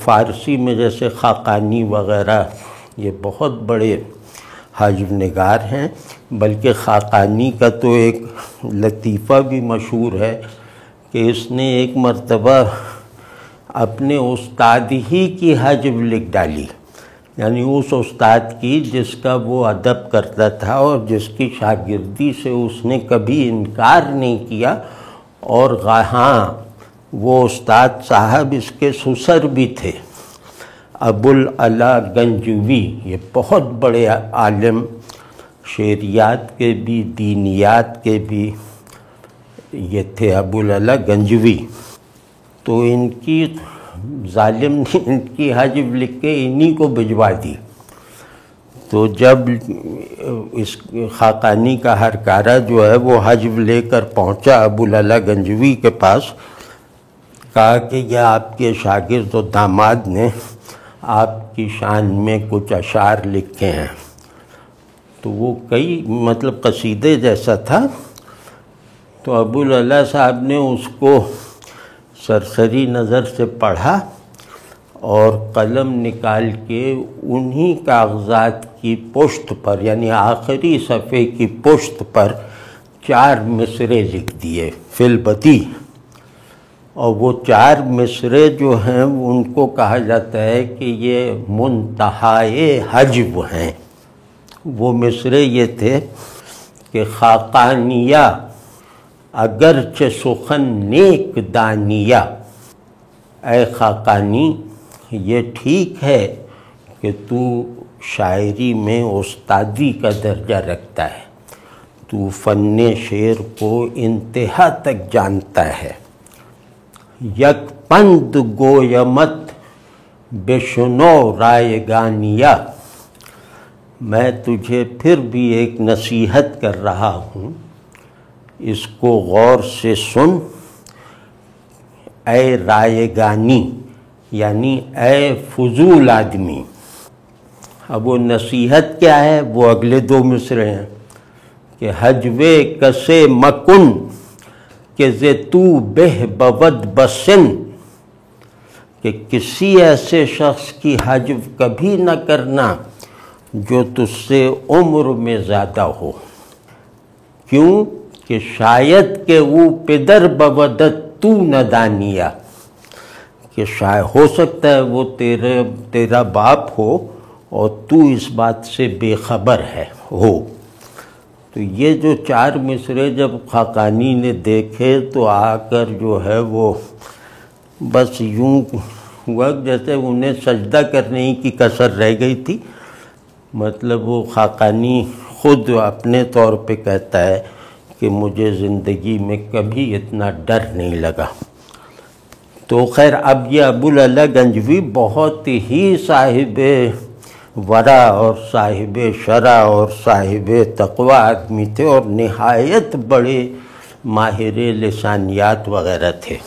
فارسی میں جیسے خاقانی وغیرہ یہ بہت بڑے حاجب نگار ہیں، بلکہ خاقانی کا تو ایک لطیفہ بھی مشہور ہے کہ اس نے ایک مرتبہ اپنے استاد ہی کی حاجب لکھ ڈالی، یعنی اس استاد کی جس کا وہ ادب کرتا تھا اور جس کی شاگردی سے اس نے کبھی انکار نہیں کیا، اور ہاں وہ استاد صاحب اس کے سسر بھی تھے، ابوالعلا گنجوی، یہ بہت بڑے عالم، شعریات کے بھی دینیات کے بھی یہ تھے، ابوالعلا گنجوی۔ تو ان کی ظالم نے ان کی حاجب لکھ کے انہی کو بھجوا دی۔ تو جب اس خاقانی کا ہرکارہ جو ہے وہ حاجب لے کر پہنچا ابوالعلا گنجوی کے پاس، کہا کہ یہ آپ کے شاگرد و داماد نے آپ کی شان میں کچھ اشعار لکھے ہیں۔ تو وہ کئی قصیدے جیسا تھا۔ تو ابوالعلا صاحب نے اس کو سرسری نظر سے پڑھا اور قلم نکال کے انہی کاغذات کی پشت پر، یعنی آخری صفحے کی پشت پر 4 مصرے لکھ دیے فی البدیع۔ اور وہ 4 مصرے جو ہیں ان کو کہا جاتا ہے کہ یہ منتہائے حجب ہیں۔ وہ مصرے یہ تھے کہ خاقانیہ اگرچہ سخن نیک دانیہ، اے خاقانی یہ ٹھیک ہے کہ تو شاعری میں استادی کا درجہ رکھتا ہے، تو فن شعر کو انتہا تک جانتا ہے، یک پند گویمت بشنو رایگانیہ، میں تجھے پھر بھی ایک نصیحت کر رہا ہوں، اس کو غور سے سن، اے رایگانی یعنی اے فضول آدمی۔ اب وہ نصیحت کیا ہے؟ وہ اگلے 2 مصرے ہیں کہ حجوے کسے مکن کہ ز تو بہ بود بسن، کہ کسی ایسے شخص کی حجب کبھی نہ کرنا جو تجھ سے عمر میں زیادہ ہو، کیوں کہ شاید کہ وہ پدر بودت تو ندانیہ، کہ شاید ہو سکتا ہے وہ تیرا باپ ہو اور تو اس بات سے بے خبر ہو۔ تو یہ جو 4 مصرے جب خاقانی نے دیکھے تو آ کر جو ہے وہ بس یوں ہوا جیسے انہیں سجدہ کرنے کی کسر رہ گئی تھی۔ وہ خاقانی خود اپنے طور پہ کہتا ہے کہ مجھے زندگی میں کبھی اتنا ڈر نہیں لگا۔ تو خیر اب یہ ابوالعلا گنجوی بہت ہی صاحب ورع اور صاحب شرع اور صاحب تقوی آدمی تھے اور نہایت بڑے ماہر لسانیات وغیرہ تھے۔